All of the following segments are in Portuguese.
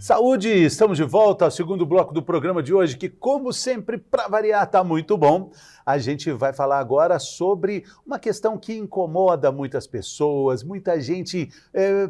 Saúde! Estamos de volta ao segundo bloco do programa de hoje, que, como sempre, para variar, está muito bom. A gente vai falar agora sobre uma questão que incomoda muitas pessoas. Muita gente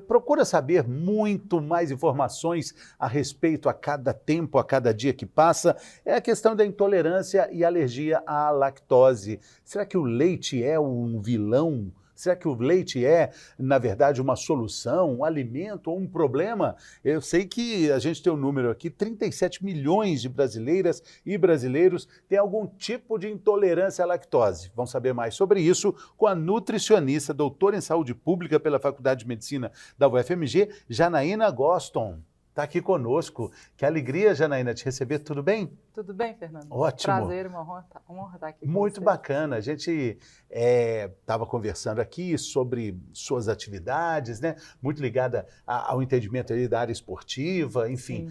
procura saber muito mais informações a respeito a cada tempo, a cada dia que passa. É a questão da intolerância e alergia à lactose. Será que o leite é um vilão? Será que o leite é, na verdade, uma solução, um alimento ou um problema? Eu sei que a gente tem um número aqui, 37 milhões de brasileiras e brasileiros têm algum tipo de intolerância à lactose. Vamos saber mais sobre isso com a nutricionista, doutora em saúde pública pela Faculdade de Medicina da UFMG, Janaína Goston. Está aqui conosco. Que alegria, Janaína, te receber. Tudo bem? Tudo bem, Fernando? Ótimo. Prazer, uma honra estar aqui com Muito você. bacana. A gente estava conversando aqui sobre suas atividades, né? Muito ligada ao entendimento aí da área esportiva, enfim.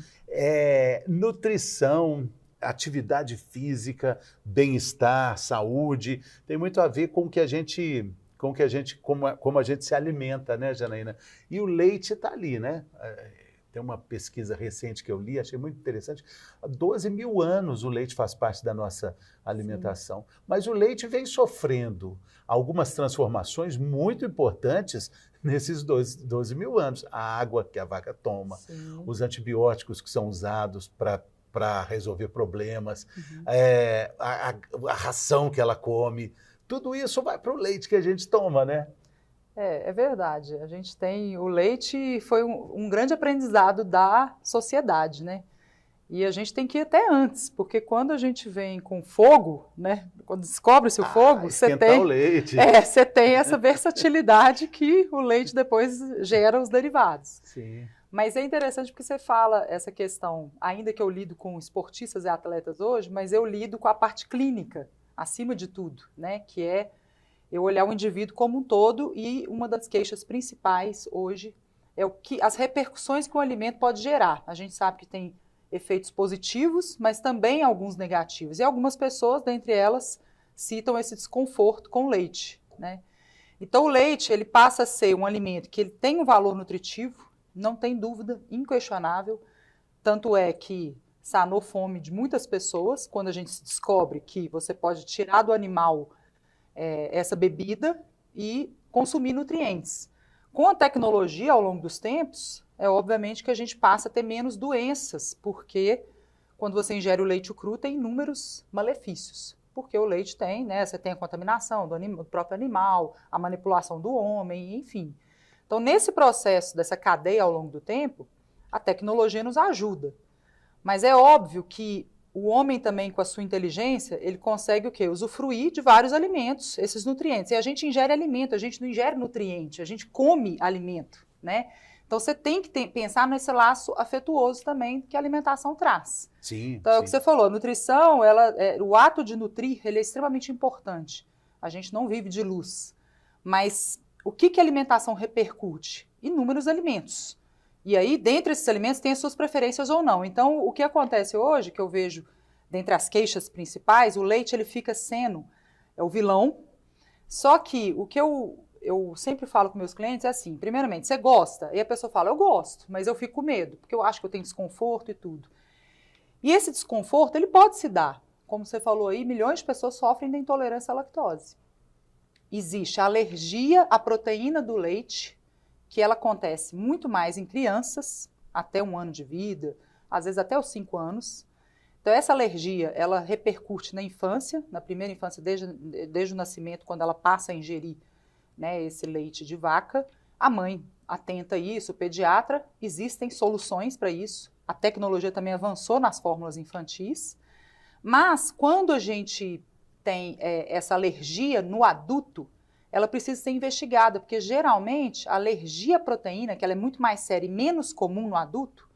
Nutrição, atividade física, bem-estar, saúde, tem muito a ver com o que a gente... como a gente se alimenta, né, Janaína? E o leite está ali, né? Tem uma pesquisa recente que eu li, achei muito interessante. Há 12 mil anos o leite faz parte da nossa alimentação. Sim. Mas o leite vem sofrendo algumas transformações muito importantes nesses 12 mil anos. A água que a vaca toma, sim, os antibióticos que são usados para resolver problemas, a ração que ela come, tudo isso vai para o leite que a gente toma, né? É verdade. A gente tem... O leite foi um grande aprendizado da sociedade, né? E a gente tem que ir até antes, porque quando a gente vem com fogo, né? Quando descobre-se o fogo, você tem... o leite. Você tem essa versatilidade que o leite depois gera os derivados. Sim. Mas é interessante porque você fala essa questão, ainda que eu lido com esportistas e atletas hoje, mas eu lido com a parte clínica, acima de tudo, né? Que é eu olhar o indivíduo como um todo, e uma das queixas principais hoje é as repercussões que o alimento pode gerar. A gente sabe que tem efeitos positivos, mas também alguns negativos. E algumas pessoas, dentre elas, citam esse desconforto com o leite, né? Então o leite, ele passa a ser um alimento que ele tem um valor nutritivo, não tem dúvida, inquestionável. Tanto é que sanou fome de muitas pessoas, quando a gente descobre que você pode tirar do animal essa bebida e consumir nutrientes. Com a tecnologia, ao longo dos tempos, obviamente que a gente passa a ter menos doenças, porque quando você ingere o leite cru, tem inúmeros malefícios. Porque o leite tem, né? Você tem a contaminação do próprio animal, a manipulação do homem, enfim. Então, nesse processo, dessa cadeia ao longo do tempo, a tecnologia nos ajuda. Mas é óbvio que o homem também, com a sua inteligência, ele consegue o quê? Usufruir de vários alimentos, esses nutrientes. E a gente ingere alimento, a gente não ingere nutriente, a gente come alimento, né? Então você tem que pensar nesse laço afetuoso também que a alimentação traz. Sim, então é o que você falou, a nutrição, o ato de nutrir, ele é extremamente importante. A gente não vive de luz. Mas o que a alimentação repercute? Inúmeros alimentos. E aí, dentre esses alimentos, tem as suas preferências ou não. Então, o que acontece hoje, que eu vejo dentre as queixas principais, o leite ele fica sendo o vilão. Só que o que eu sempre falo com meus clientes é assim, primeiramente, você gosta? E a pessoa fala, eu gosto, mas eu fico com medo, porque eu acho que eu tenho desconforto e tudo. E esse desconforto, ele pode se dar. Como você falou aí, milhões de pessoas sofrem da intolerância à lactose. Existe a alergia à proteína do leite, que ela acontece muito mais em crianças, até 1 ano de vida, às vezes até os 5 anos. Então, essa alergia, ela repercute na infância, na primeira infância, desde o nascimento, quando ela passa a ingerir, né, esse leite de vaca. A mãe atenta a isso, o pediatra, existem soluções para isso. A tecnologia também avançou nas fórmulas infantis. Mas, quando a gente tem essa alergia no adulto, ela precisa ser investigada, porque geralmente a alergia à proteína, que ela é muito mais séria e menos comum no adulto,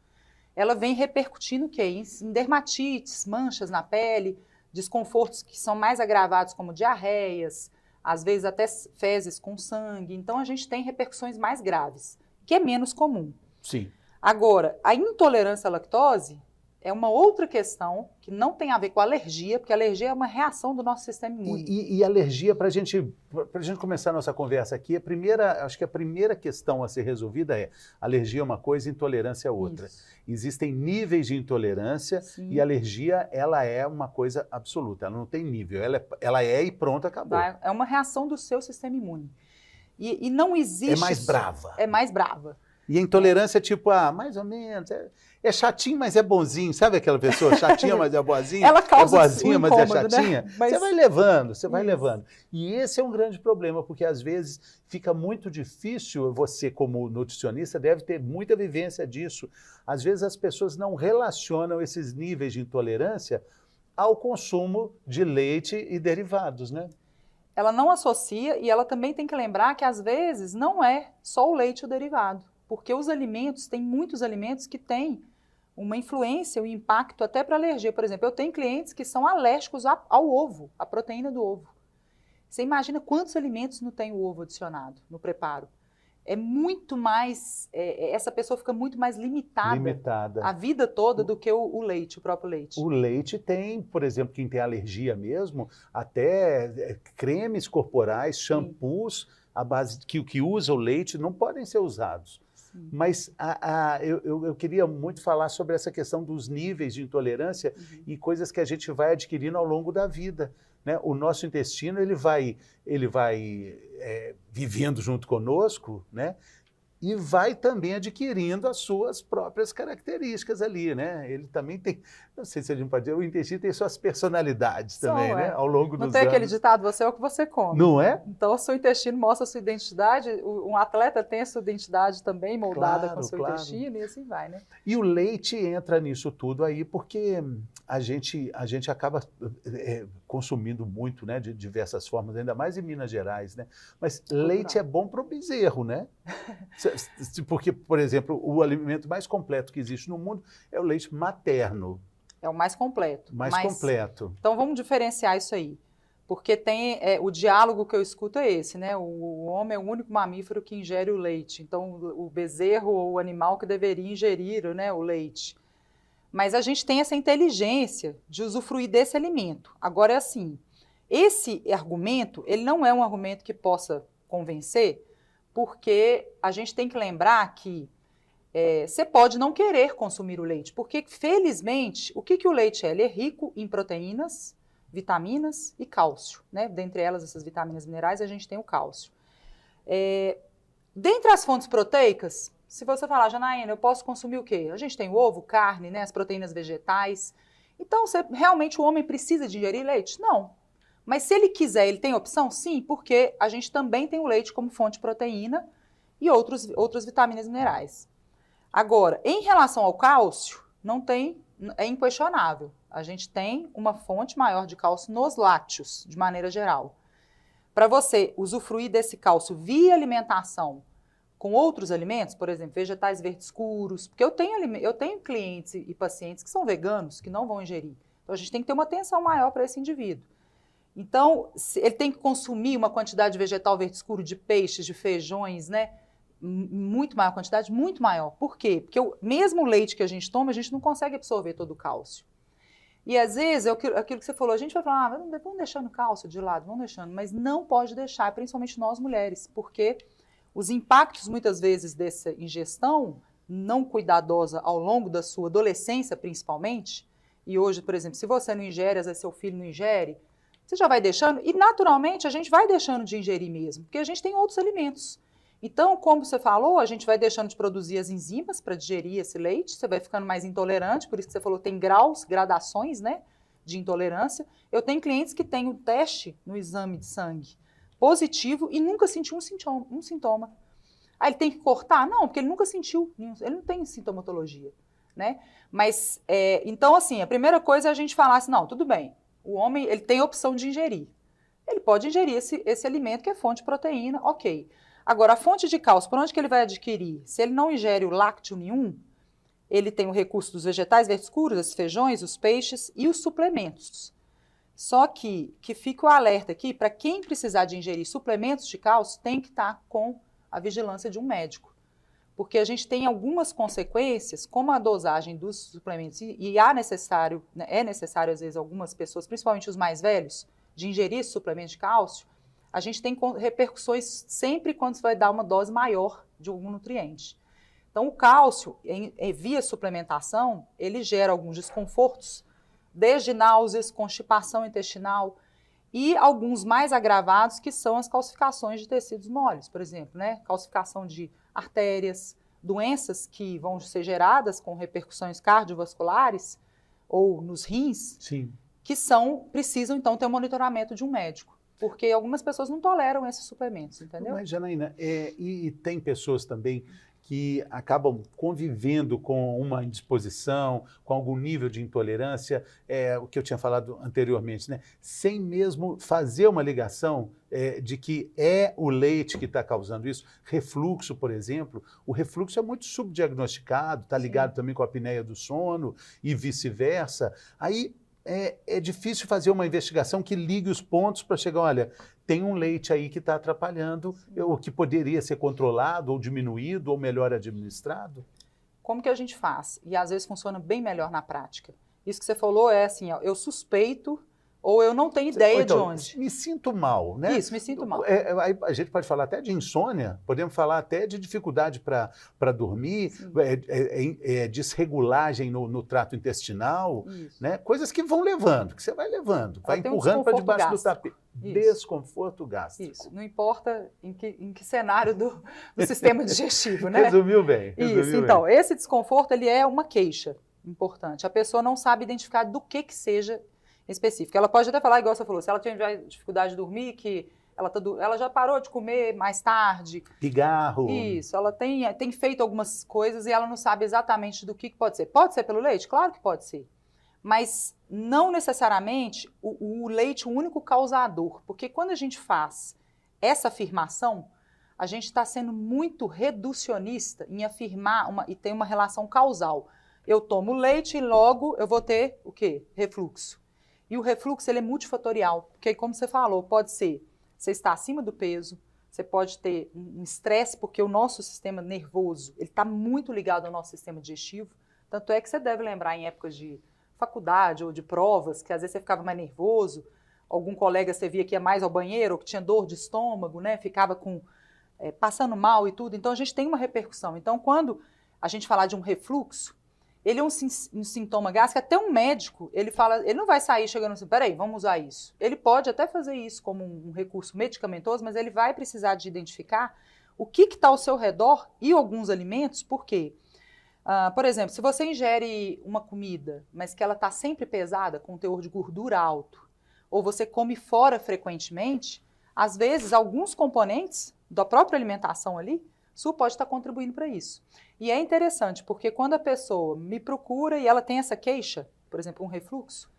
ela vem repercutindo o quê? Em dermatites, manchas na pele, desconfortos que são mais agravados como diarreias, às vezes até fezes com sangue. Então a gente tem repercussões mais graves, que é menos comum. Sim. Agora, a intolerância à lactose, é uma outra questão que não tem a ver com alergia, porque alergia é uma reação do nosso sistema imune. E alergia, para a gente começar a nossa conversa aqui, acho que a primeira questão a ser resolvida é: alergia é uma coisa, intolerância é outra. Isso. Existem níveis de intolerância. Sim. E alergia, ela é uma coisa absoluta, ela não tem nível, ela é e pronto, acabou. É uma reação do seu sistema imune. E não existe... É mais brava. É mais brava. E a intolerância é tipo, mais ou menos, é chatinho, mas é bonzinho. Sabe aquela pessoa chatinha, mas é boazinha? Ela causa é boazinha, mas é incômodo, chatinha. Né? Você vai levando, você vai levando. E esse é um grande problema, porque às vezes fica muito difícil, você como nutricionista deve ter muita vivência disso. Às vezes as pessoas não relacionam esses níveis de intolerância ao consumo de leite e derivados, né? Ela não associa, e ela também tem que lembrar que às vezes não é só o leite o derivado. Porque os alimentos, tem muitos alimentos que têm uma influência, um impacto até para alergia. Por exemplo, eu tenho clientes que são alérgicos ao ovo, à proteína do ovo. Você imagina quantos alimentos não tem o ovo adicionado no preparo? É muito mais, essa pessoa fica muito mais limitada a vida toda do que o leite, o próprio leite. O leite tem, por exemplo, quem tem alergia mesmo, até cremes corporais, shampoos, a base que usa o leite, não podem ser usados. Mas eu queria muito falar sobre essa questão dos níveis de intolerância e coisas que a gente vai adquirindo ao longo da vida, né? O nosso intestino ele vai vivendo junto conosco, né? E vai também adquirindo as suas próprias características ali, né? Ele também tem, não sei se a gente pode dizer, o intestino tem suas personalidades também, né? Ao longo dos anos. Não tem aquele ditado, você é o que você come. Não é? Então, o seu intestino mostra a sua identidade, um atleta tem a sua identidade também moldada com o seu intestino e assim vai, né? E o leite entra nisso tudo aí porque a gente acaba consumindo muito, né? De diversas formas, ainda mais em Minas Gerais, né? Mas leite é bom para o bezerro, né? Porque, por exemplo, o alimento mais completo que existe no mundo é o leite materno. É o mais completo. Completo. Então, vamos diferenciar isso aí. Porque tem o diálogo que eu escuto é esse, né? O homem é o único mamífero que ingere o leite. Então, o bezerro ou o animal que deveria ingerir, né, o leite. Mas a gente tem essa inteligência de usufruir desse alimento. Agora, é assim, esse argumento, ele não é um argumento que possa convencer, porque a gente tem que lembrar que você pode não querer consumir o leite, porque, felizmente, o que o leite é? Ele é rico em proteínas, vitaminas e cálcio, né? Dentre elas, essas vitaminas minerais, a gente tem o cálcio. Dentre as fontes proteicas, se você falar, Janaína, eu posso consumir o quê? A gente tem o ovo, carne, né? As proteínas vegetais. Então, realmente o homem precisa de ingerir leite? Não. Mas se ele quiser, ele tem opção? Sim, porque a gente também tem o leite como fonte de proteína e outras vitaminas e minerais. Agora, em relação ao cálcio, é inquestionável. A gente tem uma fonte maior de cálcio nos lácteos, de maneira geral. Para você usufruir desse cálcio via alimentação com outros alimentos, por exemplo, vegetais verdes escuros, porque eu tenho clientes e pacientes que são veganos, que não vão ingerir. Então, a gente tem que ter uma atenção maior para esse indivíduo. Então, ele tem que consumir uma quantidade de vegetal verde escuro, de peixes, de feijões, né? Muito maior quantidade, muito maior. Por quê? Porque mesmo o leite que a gente toma, a gente não consegue absorver todo o cálcio. E às vezes, aquilo que você falou, a gente vai falar, vamos deixando o cálcio de lado, vamos deixando, mas não pode deixar, principalmente nós mulheres, porque os impactos, muitas vezes, dessa ingestão não cuidadosa ao longo da sua adolescência, principalmente, e hoje, por exemplo, se você não ingere, às vezes seu filho não ingere, você já vai deixando, e naturalmente a gente vai deixando de ingerir mesmo, porque a gente tem outros alimentos. Então, como você falou, a gente vai deixando de produzir as enzimas para digerir esse leite, você vai ficando mais intolerante, por isso que você falou, tem gradações, né, de intolerância. Eu tenho clientes que têm um teste no exame de sangue positivo e nunca sentiu um sintoma. Aí ele tem que cortar? Não, porque ele nunca sentiu, ele não tem sintomatologia, né? Mas, então, assim, a primeira coisa é a gente falar assim, não, tudo bem, o homem ele tem a opção de ingerir. Ele pode ingerir esse alimento que é fonte de proteína, ok. Agora, a fonte de cálcio, por onde que ele vai adquirir? Se ele não ingere o lácteo nenhum, ele tem o recurso dos vegetais verdes escuros, os feijões, os peixes e os suplementos. Só que fica o alerta aqui, para quem precisar de ingerir suplementos de cálcio, tem que estar com a vigilância de um médico. porque a gente tem algumas consequências, como a dosagem dos suplementos, e é necessário, às vezes, algumas pessoas, principalmente os mais velhos, de ingerir esse suplemento de cálcio, a gente tem repercussões sempre quando você vai dar uma dose maior de algum nutriente. Então, o cálcio, via suplementação, ele gera alguns desconfortos, desde náuseas, constipação intestinal, e alguns mais agravados, que são as calcificações de tecidos moles, por exemplo, né? Calcificação de artérias, doenças que vão ser geradas com repercussões cardiovasculares ou nos rins, Sim. que precisam, então, ter um monitoramento de um médico. Porque algumas pessoas não toleram esses suplementos, entendeu? Mas, Janaína, e tem pessoas também que acabam convivendo com uma indisposição, com algum nível de intolerância, o que eu tinha falado anteriormente, né? Sem mesmo fazer uma ligação de que é o leite que está causando isso. Refluxo, por exemplo, o refluxo é muito subdiagnosticado, está ligado Sim. também com a apneia do sono e vice-versa. Aí é difícil fazer uma investigação que ligue os pontos para chegar, olha, tem um leite aí que está atrapalhando, o que poderia ser controlado ou diminuído ou melhor administrado? Como que a gente faz? E às vezes funciona bem melhor na prática. Isso que você falou é assim, ó, eu suspeito ou eu não tenho ideia então, de onde. Me sinto mal, né? Isso, me sinto mal. Aí a gente pode falar até de insônia, podemos falar até de dificuldade para dormir, desregulagem no trato intestinal, né? Coisas que vão levando, que você vai levando, vai empurrando para debaixo do tapete. Desconforto gástrico. Isso, não importa em que cenário do sistema digestivo, né? Resumiu bem. Isso, então, esse desconforto, ele é uma queixa importante. A pessoa não sabe identificar do que seja específico. Ela pode até falar, igual você falou, se ela tiver dificuldade de dormir, que ela já parou de comer mais tarde. Pigarro. Isso, ela tem feito algumas coisas e ela não sabe exatamente do que pode ser. Pode ser pelo leite? Claro que pode ser. Mas não necessariamente o leite é o único causador. Porque quando a gente faz essa afirmação, a gente está sendo muito reducionista em afirmar e ter uma relação causal. Eu tomo leite e logo eu vou ter o quê? Refluxo. E o refluxo, ele é multifatorial, porque como você falou, pode ser, você está acima do peso, você pode ter um estresse, porque o nosso sistema nervoso, ele está muito ligado ao nosso sistema digestivo, tanto é que você deve lembrar em épocas de faculdade ou de provas, que às vezes você ficava mais nervoso, algum colega você via que ia mais ao banheiro, ou que tinha dor de estômago, né, ficava passando mal e tudo, então a gente tem uma repercussão. Então quando a gente falar de um refluxo, ele é um sintoma gástrico, até um médico, ele não vai sair chegando assim, peraí, vamos usar isso. Ele pode até fazer isso como um recurso medicamentoso, mas ele vai precisar de identificar o que está ao seu redor e alguns alimentos, por quê? Por exemplo, se você ingere uma comida, mas que ela está sempre pesada, com teor de gordura alto, ou você come fora frequentemente, às vezes alguns componentes da própria alimentação ali, isso pode estar contribuindo para isso. E é interessante, porque quando a pessoa me procura e ela tem essa queixa, por exemplo, um refluxo,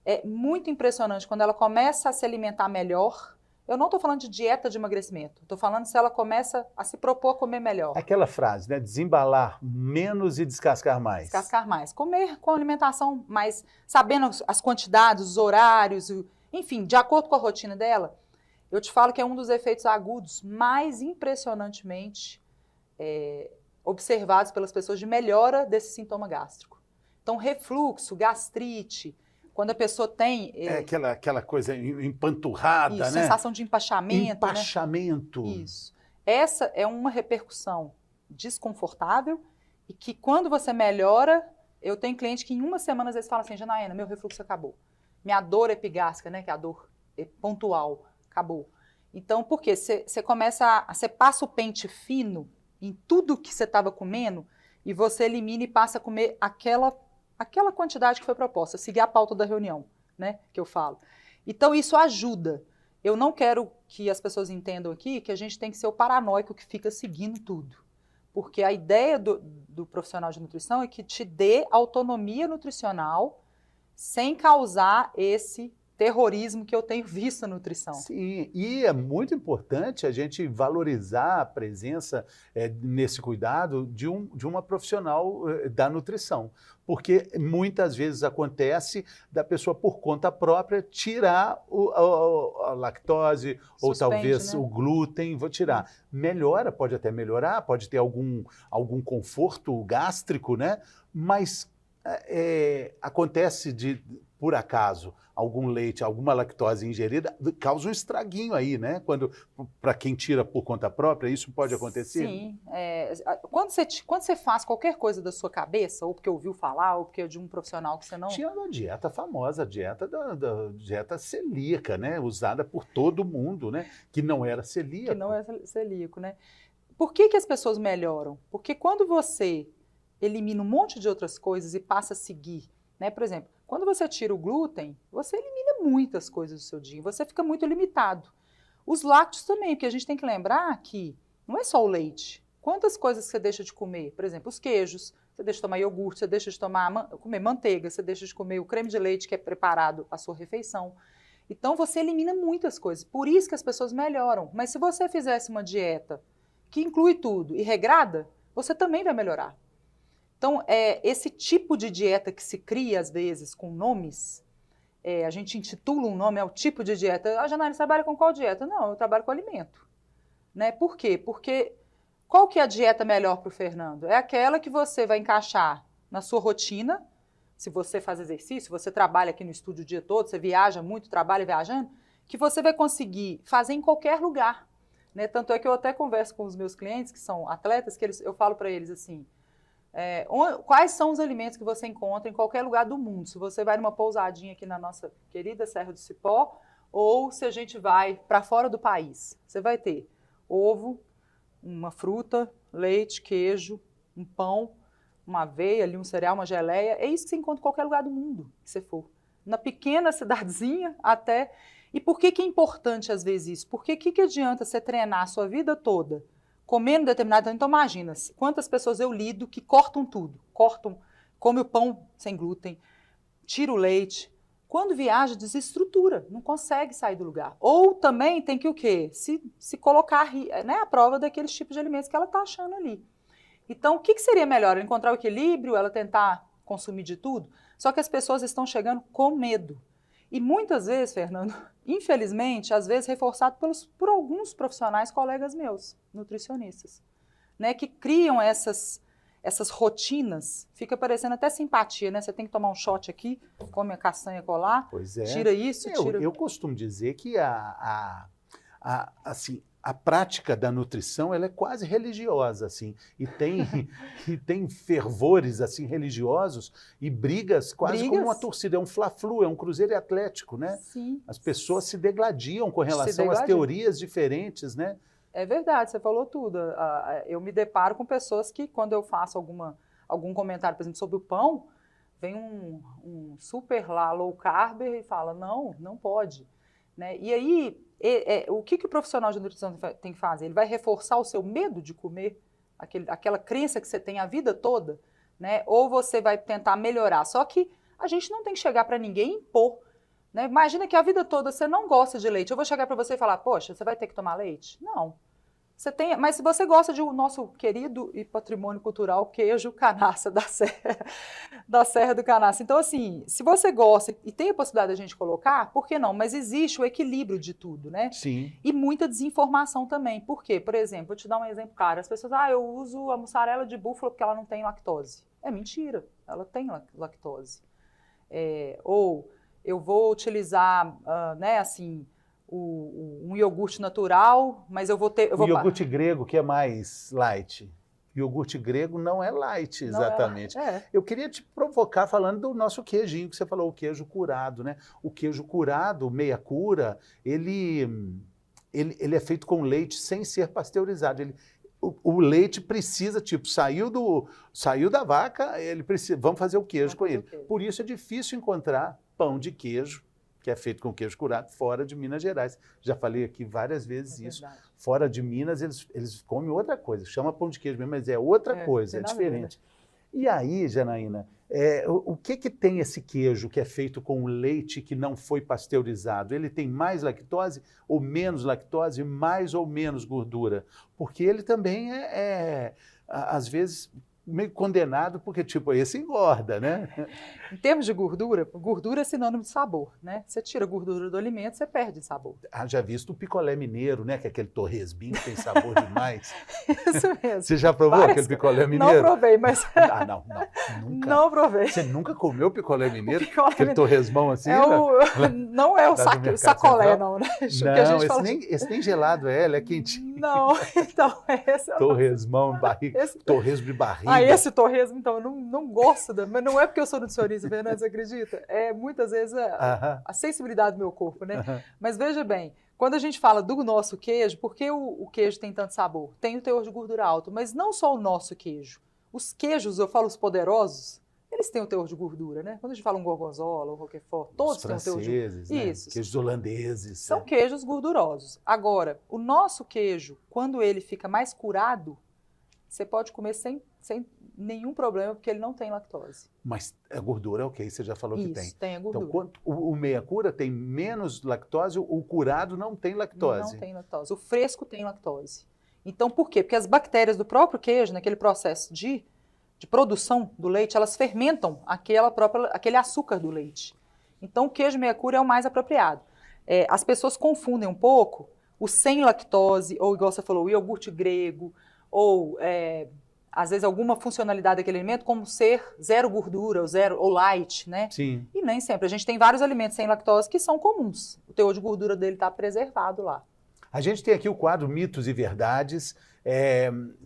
é muito impressionante quando ela começa a se alimentar melhor. Eu não estou falando de dieta de emagrecimento, estou falando se ela começa a se propor a comer melhor. Aquela frase, né? Desembalar menos e descascar mais. Descascar mais. Comer com alimentação mais, sabendo as quantidades, os horários, enfim, de acordo com a rotina dela. Eu te falo que é um dos efeitos agudos mais impressionantemente observados pelas pessoas de melhora desse sintoma gástrico. Então, refluxo, gastrite, quando a pessoa tem... aquela coisa empanturrada, isso, né? Sensação de empachamento. Empachamento. Né? Isso. Essa é uma repercussão desconfortável e que quando você melhora, eu tenho cliente que em uma semana às vezes fala assim, Janaína, meu refluxo acabou. Minha dor epigástrica, né, que é a dor pontual, acabou. Então, por quê? Você passa o pente fino em tudo que você estava comendo e você elimina e passa a comer aquela quantidade que foi proposta, seguir a pauta da reunião, né, que eu falo. Então, isso ajuda. Eu não quero que as pessoas entendam aqui que a gente tem que ser o paranoico que fica seguindo tudo. Porque a ideia do profissional de nutrição é que te dê autonomia nutricional sem causar esse terrorismo que eu tenho visto na nutrição. Sim, e é muito importante a gente valorizar a presença nesse cuidado de uma profissional da nutrição, porque muitas vezes acontece da pessoa, por conta própria, tirar a lactose ou Suspende, talvez né? o glúten, vou tirar. Melhora, pode até melhorar, pode ter algum conforto gástrico, né? Mas acontece por acaso, algum leite, alguma lactose ingerida, causa um estraguinho aí, né? Para quem tira por conta própria, isso pode acontecer? Sim. Quando você faz qualquer coisa da sua cabeça, ou porque ouviu falar, ou porque é de um profissional que você não... Tinha uma dieta famosa, a dieta da dieta celíaca, né? Usada por todo mundo, né? Que não era celíaco. Que não é celíaco, né? Por que as pessoas melhoram? Porque quando você elimina um monte de outras coisas e passa a seguir, né? Por exemplo, quando você tira o glúten, você elimina muitas coisas do seu dia, você fica muito limitado. Os lácteos também, porque a gente tem que lembrar que não é só o leite. Quantas coisas você deixa de comer? Por exemplo, os queijos, você deixa de tomar iogurte, você deixa de comer manteiga, você deixa de comer o creme de leite que é preparado à sua refeição. Então, você elimina muitas coisas. Por isso que as pessoas melhoram. Mas se você fizesse uma dieta que inclui tudo e regrada, você também vai melhorar. Então, esse tipo de dieta que se cria, às vezes, com nomes, a gente intitula um nome, é o tipo de dieta. A Janaína trabalha com qual dieta? Não, eu trabalho com alimento. Né? Por quê? Porque qual que é a dieta melhor para o Fernando? É aquela que você vai encaixar na sua rotina. Se você faz exercício, você trabalha aqui no estúdio o dia todo, você viaja muito, trabalha viajando, que você vai conseguir fazer em qualquer lugar. Né? Tanto é que eu até converso com os meus clientes, que são atletas, que eu falo para eles assim, quais são os alimentos que você encontra em qualquer lugar do mundo? Se você vai numa pousadinha aqui na nossa querida Serra do Cipó, ou se a gente vai para fora do país, você vai ter ovo, uma fruta, leite, queijo, um pão, uma aveia, ali, um cereal, uma geleia. É isso que você encontra em qualquer lugar do mundo que você for. Na pequena cidadezinha até... E por que é importante às vezes isso? Porque o que adianta você treinar a sua vida toda comendo determinado... Então imagina, quantas pessoas eu lido que cortam tudo. Come o pão sem glúten, tira o leite. Quando viaja, desestrutura, não consegue sair do lugar. Ou também tem que o quê? Se colocar, né, à prova daqueles tipos de alimentos que ela está achando ali. Então, o que seria melhor? Ela encontrar o equilíbrio, ela tentar consumir de tudo? Só que as pessoas estão chegando com medo. E muitas vezes, Fernando, infelizmente, às vezes reforçado por alguns profissionais, colegas meus, nutricionistas, né, que criam essas rotinas, fica parecendo até simpatia, né? Você tem que tomar um shot aqui, come a castanha colar, tira isso, tira... Eu costumo dizer que assim, a prática da nutrição ela é quase religiosa, assim, e tem fervores assim religiosos e brigas quase como uma torcida, é um fla-flu, é um Cruzeiro e Atlético, né? Sim. As pessoas se degladiam com relação às teorias diferentes, né? É verdade, você falou tudo. Eu me deparo com pessoas que, quando eu faço algum comentário, por exemplo, sobre o pão, vem um super lá low carb e fala, não pode. Né? E aí, o que o profissional de nutrição tem que fazer? Ele vai reforçar o seu medo de comer, aquela crença que você tem a vida toda, né? Ou você vai tentar melhorar. Só que a gente não tem que chegar para ninguém e impor. Né? Imagina que a vida toda você não gosta de leite. Eu vou chegar para você e falar, poxa, você vai ter que tomar leite? Não. Mas se você gosta de o nosso querido e patrimônio cultural queijo Canaça da Serra do Canaça. Então, assim, se você gosta e tem a possibilidade da gente colocar, por que não? Mas existe o equilíbrio de tudo, né? Sim. E muita desinformação também. Por quê? Por exemplo, vou te dar um exemplo claro. As pessoas, eu uso a mussarela de búfala porque ela não tem lactose. É mentira, ela tem lactose. Ou eu vou utilizar, né, assim... um iogurte natural, mas eu vou ter... O iogurte grego, que é mais light. O iogurte grego não é light, exatamente. Eu queria te provocar falando do nosso queijinho, que você falou, o queijo curado, né? O queijo curado, meia cura, ele é feito com leite sem ser pasteurizado. O leite precisa, saiu da vaca, ele precisa, vamos fazer o queijo com ele. Por isso é difícil encontrar pão de queijo, que é feito com queijo curado, fora de Minas Gerais. Já falei aqui várias vezes isso. Verdade. Fora de Minas, eles comem outra coisa. Chama pão de queijo mesmo, mas é outra coisa, é diferente. E aí, Janaína, O que tem esse queijo que é feito com leite que não foi pasteurizado? Ele tem mais lactose ou menos lactose, mais ou menos gordura? Porque ele também às vezes, meio condenado, porque, tipo, esse engorda, né? Em termos de gordura, gordura é sinônimo de sabor, né? Você tira a gordura do alimento, você perde sabor. Já visto o picolé mineiro, né? Que é aquele torresminho que tem sabor demais. Isso mesmo. Você já provou aquele picolé mineiro? Não provei, mas... Não, nunca. Não provei. Você nunca comeu picolé mineiro? Picolé aquele torresmão assim? Não é o sacolé, não, né? Não, esse nem gelado ele é quentinho. Não, então esse... Torresmão, torresmo de barriga. Esse torresmo, então, eu não gosto, mas não é porque eu sou nutricionista, Fernando, você acredita? É muitas vezes a sensibilidade do meu corpo, né? Mas veja bem, quando a gente fala do nosso queijo, por que o queijo tem tanto sabor? Tem o teor de gordura alto, mas não só o nosso queijo. Os queijos, eu falo os poderosos, eles têm o teor de gordura, né? Quando a gente fala um gorgonzola ou roquefort, todos têm o teor de gordura. Né? Isso. Queijos holandeses. São queijos gordurosos. Agora, o nosso queijo, quando ele fica mais curado, você pode comer sem nenhum problema, porque ele não tem lactose. Mas a gordura, ok, você já falou que tem. Isso, tem a gordura. Então, o meia cura tem menos lactose, o curado não tem lactose. Não tem lactose. O fresco tem lactose. Então, por quê? Porque as bactérias do próprio queijo, naquele processo de produção do leite, elas fermentam aquele açúcar do leite. Então, o queijo meia cura é o mais apropriado. As pessoas confundem um pouco o sem lactose, ou igual você falou, o iogurte grego, ou às vezes alguma funcionalidade daquele alimento como ser zero gordura ou light, né? Sim. E nem sempre. A gente tem vários alimentos sem lactose que são comuns. O teor de gordura dele está preservado lá. A gente tem aqui o quadro Mitos e Verdades,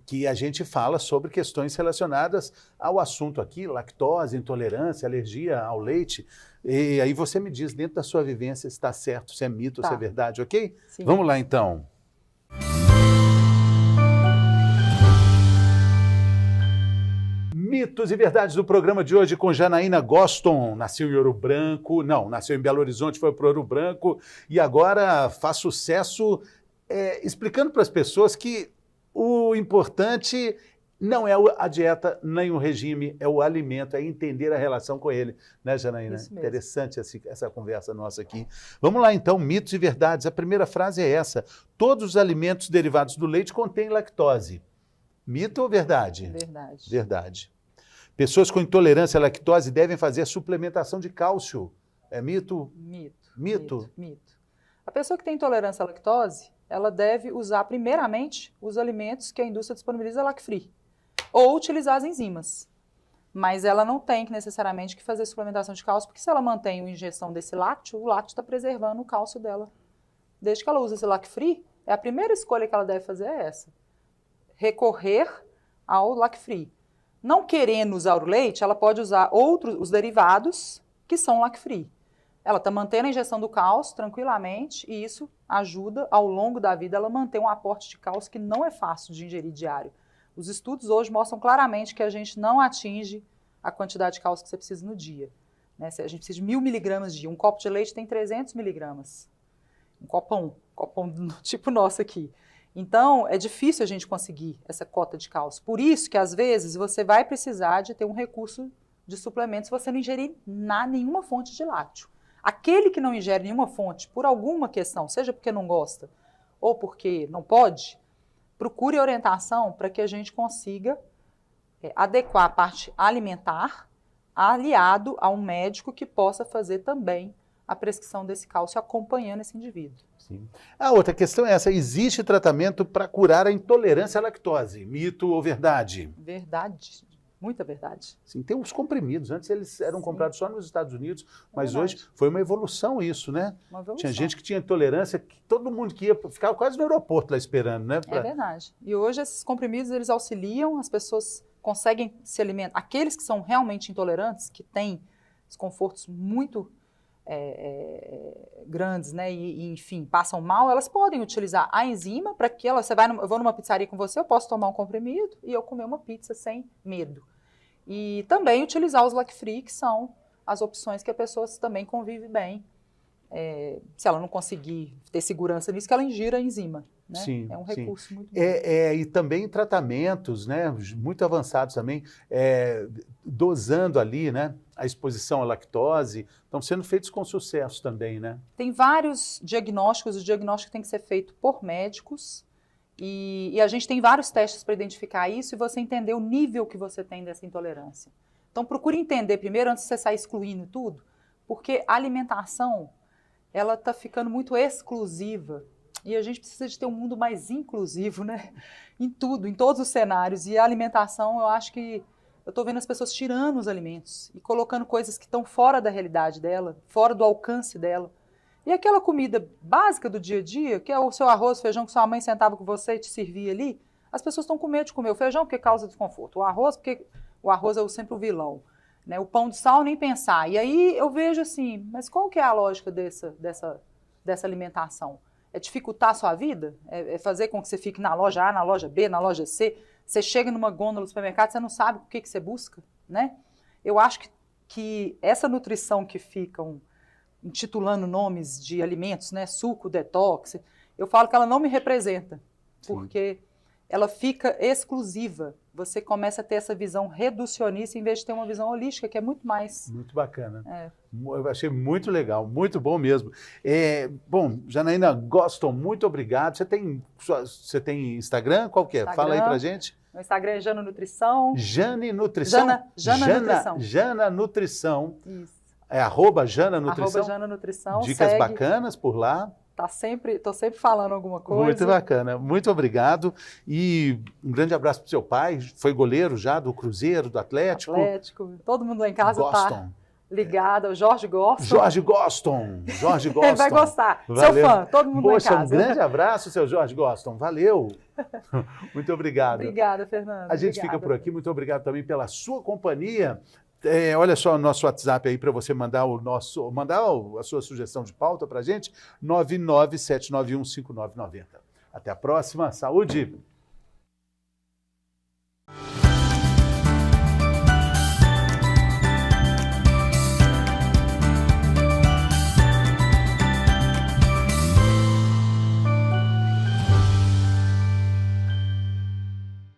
que a gente fala sobre questões relacionadas ao assunto aqui, lactose, intolerância, alergia ao leite. E aí você me diz, dentro da sua vivência, se está certo, se é mito, se é verdade, ok? Sim. Vamos lá, então. Mitos e verdades do programa de hoje com Janaína Goston. Nasceu em Ouro Branco, nasceu em Belo Horizonte, foi para Ouro Branco e agora faz sucesso explicando para as pessoas que o importante não é a dieta nem o regime, é o alimento, é entender a relação com ele. Né, Janaína? Isso mesmo. Interessante essa conversa nossa aqui. Vamos lá, então, mitos e verdades. A primeira frase é essa. Todos os alimentos derivados do leite contêm lactose. Mito ou verdade? Verdade. Verdade. Pessoas com intolerância à lactose devem fazer suplementação de cálcio. É mito? Mito. A pessoa que tem intolerância à lactose, ela deve usar primeiramente os alimentos que a indústria disponibiliza lac-free, ou utilizar as enzimas. Mas ela não tem necessariamente que fazer suplementação de cálcio, porque se ela mantém a injeção desse lácteo, o lácteo está preservando o cálcio dela. Desde que ela usa esse lac-free, a primeira escolha que ela deve fazer é essa. Recorrer ao lac-free. Não querendo usar o leite, ela pode usar os derivados que são lac-free. Ela está mantendo a injeção do cálcio tranquilamente e isso ajuda, ao longo da vida, ela a manter um aporte de cálcio que não é fácil de ingerir diário. Os estudos hoje mostram claramente que a gente não atinge a quantidade de cálcio que você precisa no dia. Né? A gente precisa de 1000 miligramas dia. Um copo de leite tem 300 miligramas. Um copão tipo nosso aqui. Então, é difícil a gente conseguir essa cota de cálcio. Por isso que, às vezes, você vai precisar de ter um recurso de suplemento se você não ingerir nenhuma fonte de lácteo. Aquele que não ingere nenhuma fonte, por alguma questão, seja porque não gosta ou porque não pode, procure orientação para que a gente consiga adequar a parte alimentar aliado a um médico que possa fazer também a prescrição desse cálcio acompanhando esse indivíduo. Sim. A outra questão é essa, existe tratamento para curar a intolerância à lactose? Mito ou verdade? Verdade, muita verdade. Sim, tem os comprimidos, antes eles eram comprados só nos Estados Unidos, mas verdade. Hoje foi uma evolução isso, né? Uma evolução. Tinha gente que tinha intolerância, que todo mundo que ia, ficava quase no aeroporto lá esperando, né? É verdade. E hoje esses comprimidos, eles auxiliam, as pessoas conseguem se alimentar. Aqueles que são realmente intolerantes, que têm desconfortos muito grandes, né, e enfim, passam mal, elas podem utilizar a enzima para que eu vou numa pizzaria com você, eu posso tomar um comprimido e eu comer uma pizza sem medo. E também utilizar os lac-free, que são as opções que a pessoa também convive bem. Se ela não conseguir ter segurança nisso, que ela ingira a enzima. né? Sim, É um recurso muito bom. E também tratamentos, né, muito avançados também, dosando ali, né, a exposição à lactose, estão sendo feitos com sucesso também, né? Tem vários diagnósticos, o diagnóstico tem que ser feito por médicos, e a gente tem vários testes para identificar isso e você entender o nível que você tem dessa intolerância. Então procure entender primeiro, antes de você sair excluindo tudo, porque a alimentação, ela está ficando muito exclusiva, e a gente precisa de ter um mundo mais inclusivo, né? Em tudo, em todos os cenários, e a alimentação, eu acho que eu estou vendo as pessoas tirando os alimentos e colocando coisas que estão fora da realidade dela, fora do alcance dela. E aquela comida básica do dia a dia, que é o seu arroz, feijão, que sua mãe sentava com você e te servia ali, as pessoas estão com medo de comer o feijão porque causa desconforto, o arroz porque o arroz é sempre o vilão, né? O pão de sal nem pensar. E aí eu vejo assim, mas qual que é a lógica dessa alimentação? É dificultar a sua vida? É fazer com que você fique na loja A, na loja B, na loja C? Você chega numa gôndola do supermercado, você não sabe o que você busca, né? Eu acho que essa nutrição que ficam intitulando nomes de alimentos, né, suco, detox, eu falo que ela não me representa, porque ela fica exclusiva. Você começa a ter essa visão reducionista em vez de ter uma visão holística, que é muito mais... Muito bacana. Eu achei muito legal, muito bom mesmo. Bom, Janaína Goston, muito obrigado. Você tem Instagram? Qual que é? Instagram. Fala aí pra gente. No Instagram é Jana Nutrição. Jane Nutrição? Jana Nutrição. Jana Nutrição. Isso. É @Jana Nutrição? @Jana Nutrição. Dicas segue. bacanas por lá. Tô sempre falando alguma coisa. Muito bacana, muito obrigado. E um grande abraço para o seu pai, foi goleiro já do Cruzeiro, do Atlético. Todo mundo lá em casa está ligado, o Jorge Goston. Jorge Goston. Ele vai gostar, valeu. Seu fã, todo mundo lá em casa. Um grande abraço, seu Jorge Goston, valeu. Muito obrigado. Obrigada, Fernando. A gente fica por aqui, muito obrigado também pela sua companhia. Olha só o nosso WhatsApp aí para você mandar a sua sugestão de pauta para a gente, 997915990. Até a próxima, saúde!